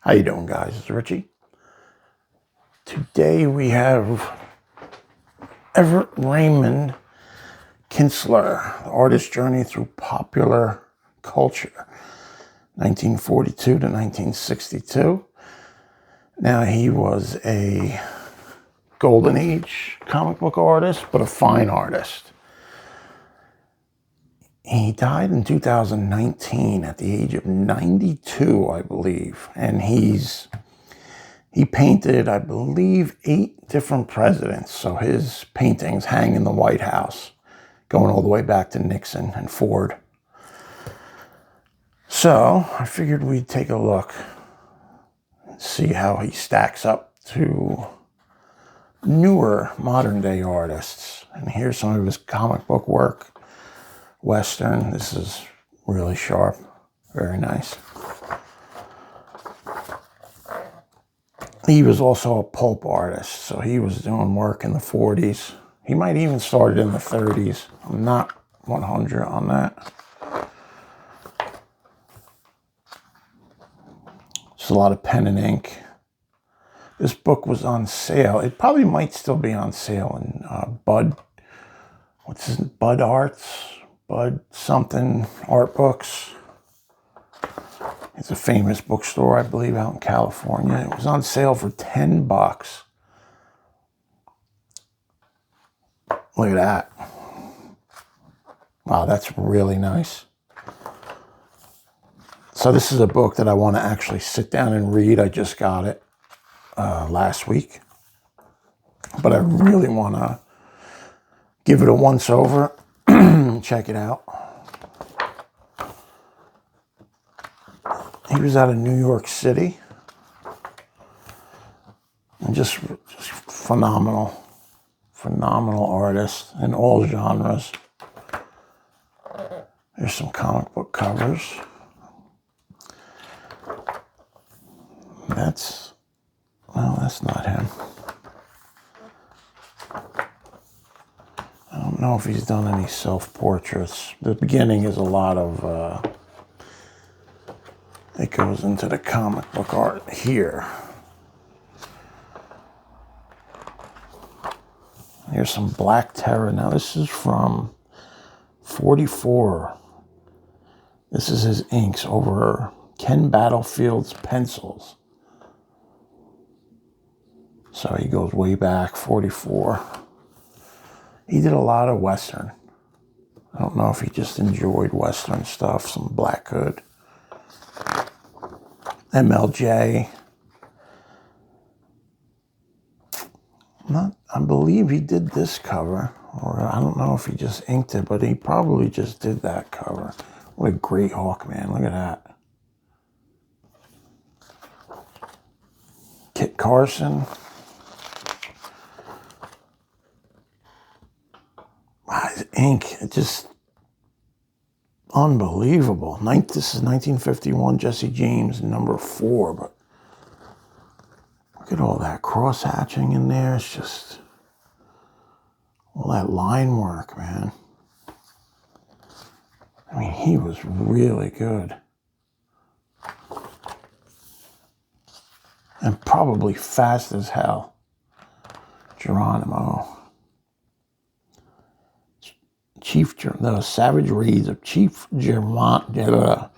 How you doing, guys? It's Richie. Today we have Everett Raymond Kinstler, The Artist's Journey Through Popular Culture, 1942 to 1962. Now, he was a golden age comic book artist, but a fine artist. He died in 2019 at the age of 92, I believe, and he painted, I believe, 8 different presidents. So his paintings hang in the White House, going all the way back to Nixon and Ford. So I figured we'd take a look and see how he stacks up to newer modern day artists. And here's some of his comic book work. Western. This is really sharp. Very nice. He was also a pulp artist, so he was doing work in the 40s. He might even started in the 30s. I'm not 100 on that. Just a lot of pen and ink. This book was on sale. It probably might still be on sale in Bud Arts? Bud something art books. It's a famous bookstore, I believe, out in California. It was on sale for $10. Look at that. Wow, that's really nice. So this is a book that I want to actually sit down and read. I just got it last week. But I really want to give it a once over. Check it out. He was out of New York City. And just phenomenal artist in all genres. There's some comic book covers. That's not him. I don't know if he's done any self-portraits. The beginning is a lot of, it goes into the comic book art here. Here's some Black Terror. Now this is from 44. This is his inks over Ken Battlefield's pencils. So he goes way back, 44. He did a lot of Western. I don't know if he just enjoyed Western stuff, some Black Hood. MLJ. I believe he did this cover, or I don't know if he just inked it, but he probably just did that cover. What a great Hawkman, look at that. Kit Carson. Wow, his ink, it just unbelievable. This is 1951, Jesse James, number 4, but look at all that cross-hatching in there. It's just all that line work, man. I mean, he was really good. And probably fast as hell. Geronimo. The Savage Raids of Chief Geronimo,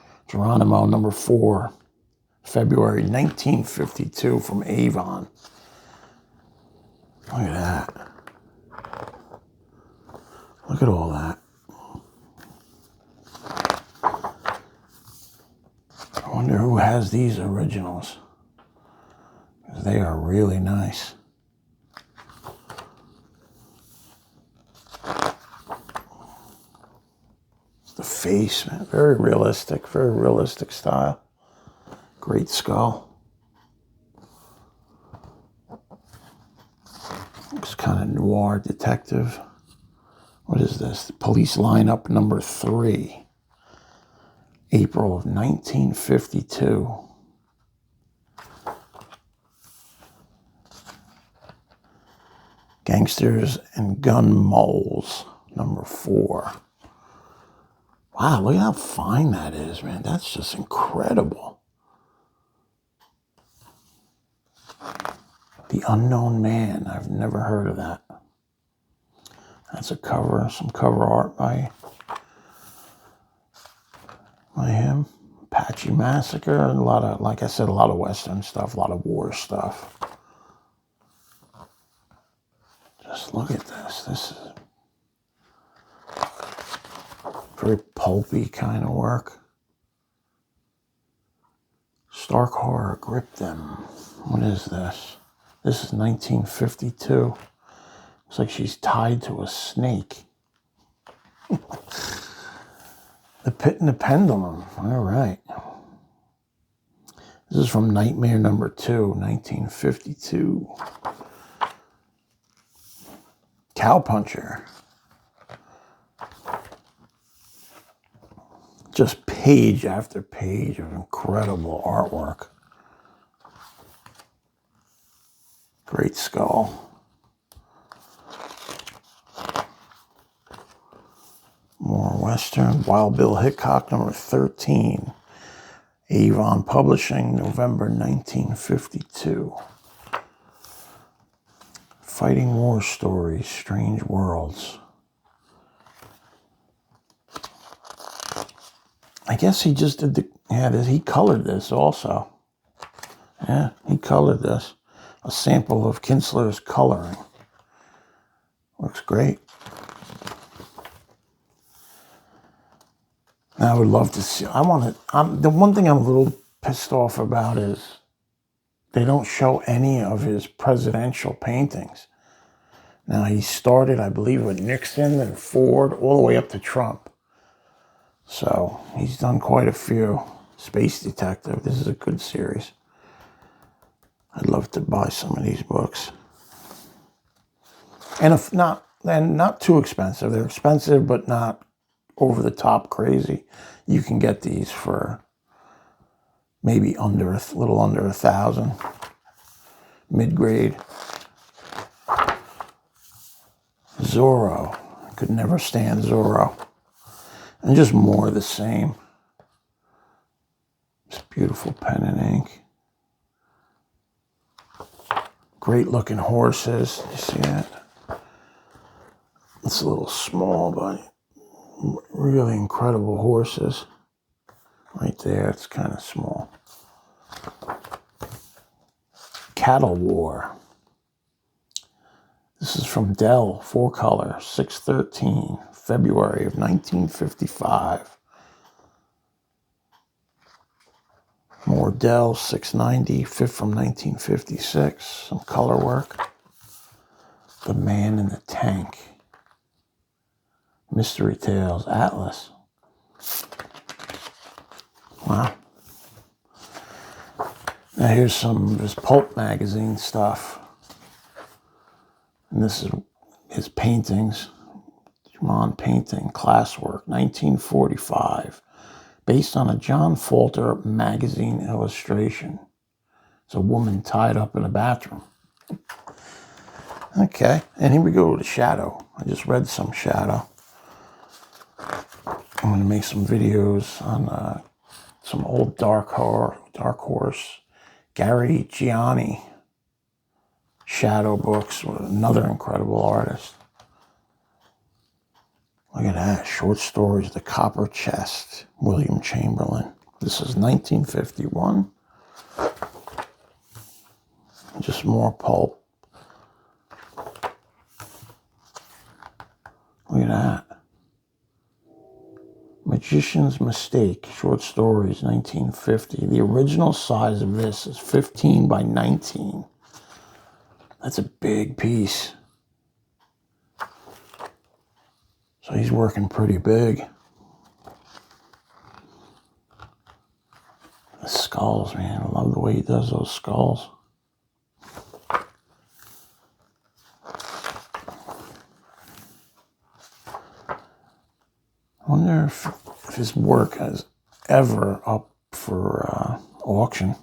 number 4, February 1952, from Avon. Look at that. Look at all that. I wonder who has these originals, because they are really nice. The face, man, very realistic style. Great skull. Looks kind of noir detective. What is this? Police Lineup number 3. April of 1952. Gangsters and Gun Moles number 4. Wow, look how fine that is, man. That's just incredible. The Unknown Man. I've never heard of that. That's a cover, some cover art by him. Apache Massacre, and a lot of, like I said, a lot of Western stuff, a lot of war stuff. Just look at this. This is very pulpy kind of work. Stark Horror, Grip Them. What is this? This is 1952. Looks like she's tied to a snake. The Pit and the Pendulum. All right. This is from Nightmare Number 2, 1952. Cowpuncher. Just page after page of incredible artwork. Great Skull. More Western. Wild Bill Hickok, number 13. Avon Publishing, November 1952. Fighting War Stories, Strange Worlds. I guess he just did he colored this also. Yeah, he colored this. A sample of Kinstler's coloring. Looks great. I would love to see. The one thing I'm a little pissed off about is they don't show any of his presidential paintings. Now, he started, I believe, with Nixon and Ford, all the way up to Trump. So he's done quite a few. Space Detective. This is a good series. I'd love to buy some of these books. And if not, then not too expensive. They're expensive, but not over the top crazy. You can get these for maybe a little under $1,000. Mid-grade. Zorro. I could never stand Zorro. And just more of the same. This beautiful pen and ink. Great looking horses. You see that? It's a little small, but really incredible horses. Right there, it's kind of small. Cattle War. This is from Dell, 4-color, 613, February of 1955. More Dell, 690, 5th from 1956. Some color work. The Man in the Tank. Mystery Tales, Atlas. Wow. Now here's some of his pulp magazine stuff. And this is his paintings. Dumont painting, classwork, 1945. Based on a John Falter magazine illustration. It's a woman tied up in a bathroom. Okay, and here we go to Shadow. I just read some Shadow. I'm going to make some videos on some old Dark Horse, Gary Gianni Shadow books, another incredible artist. Look at that, short stories, The Copper Chest, William Chamberlain. This is 1951. Just more pulp. Look at that. Magician's Mistake, short stories, 1950. The original size of this is 15 by 19. That's a big piece. So he's working pretty big. The skulls, man. I love the way he does those skulls. I wonder if his work is ever up for auction.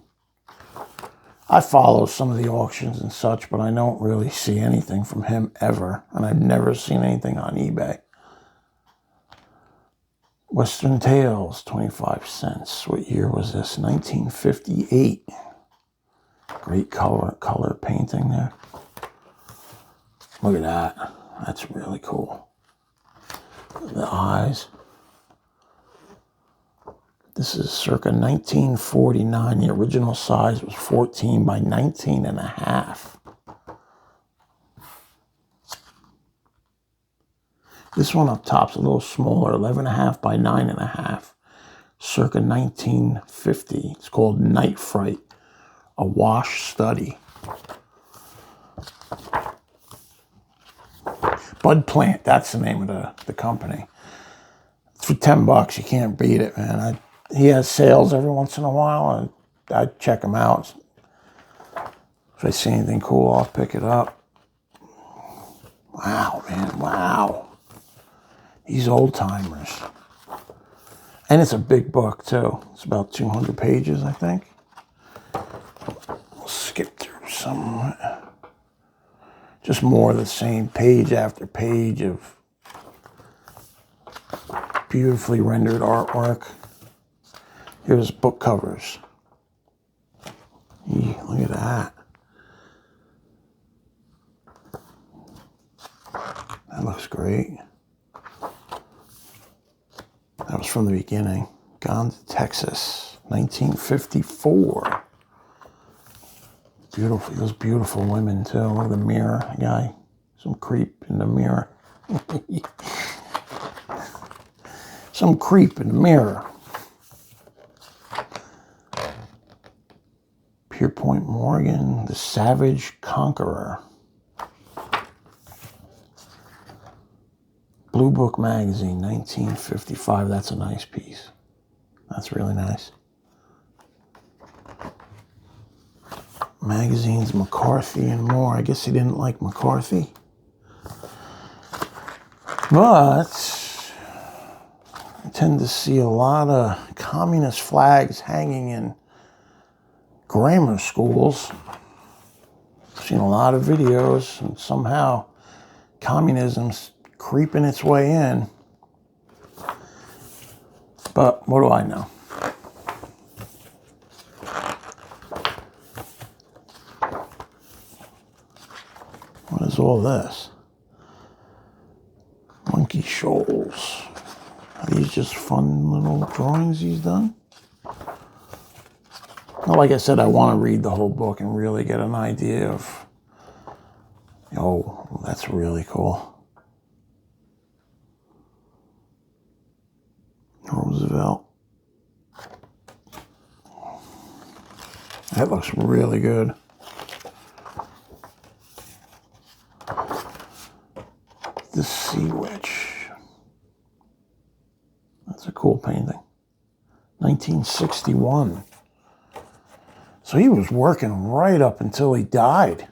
I follow some of the auctions and such, but I don't really see anything from him ever. And I've never seen anything on eBay. Western Tales, 25 cents. What year was this? 1958. Great color painting there. Look at that. That's really cool. The eyes. This is circa 1949. The original size was 14 by 19 and a half. This one up top's a little smaller, 11 and a half by 9 and a half. Circa 1950. It's called Night Fright, a wash study. Bud Plant, that's the name of the company. For $10, you can't beat it, man. He has sales every once in a while, and I check him out. If I see anything cool, I'll pick it up. Wow, man, wow. These old timers. And it's a big book, too. It's about 200 pages, I think. We'll skip through some. Just more of the same, page after page of beautifully rendered artwork. Here's book covers. Look at that. That looks great. That was from the beginning. Gone to Texas, 1954. Beautiful, those beautiful women too. Look at the mirror guy. Some creep in the mirror. Some creep in the mirror. Pierpont Morgan, The Savage Conqueror. Blue Book Magazine, 1955. That's a nice piece. That's really nice. Magazines, McCarthy and more. I guess he didn't like McCarthy. But I tend to see a lot of communist flags hanging in grammar schools. I've seen a lot of videos, and somehow communism's creeping its way in. But what do I know? What is all this? Monkey Shoals. Are these just fun little drawings he's done? Well, like I said, I want to read the whole book and really get an idea of, oh, that's really cool. Roosevelt. That looks really good. The Sea Witch. That's a cool painting. 1961. So he was working right up until he died.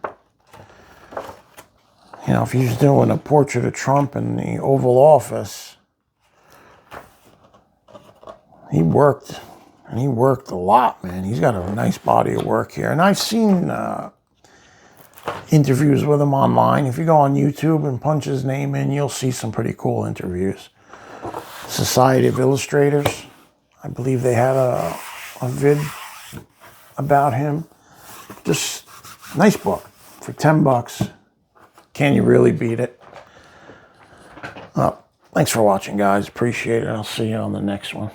You know, if he's doing a portrait of Trump in the Oval Office, he worked, and he worked a lot, man. He's got a nice body of work here. And I've seen interviews with him online. If you go on YouTube and punch his name in, you'll see some pretty cool interviews. Society of Illustrators, I believe they had a vid about him. Just nice book for $10. Can you really beat it? Well, thanks for watching, guys. Appreciate it. I'll see you on the next one.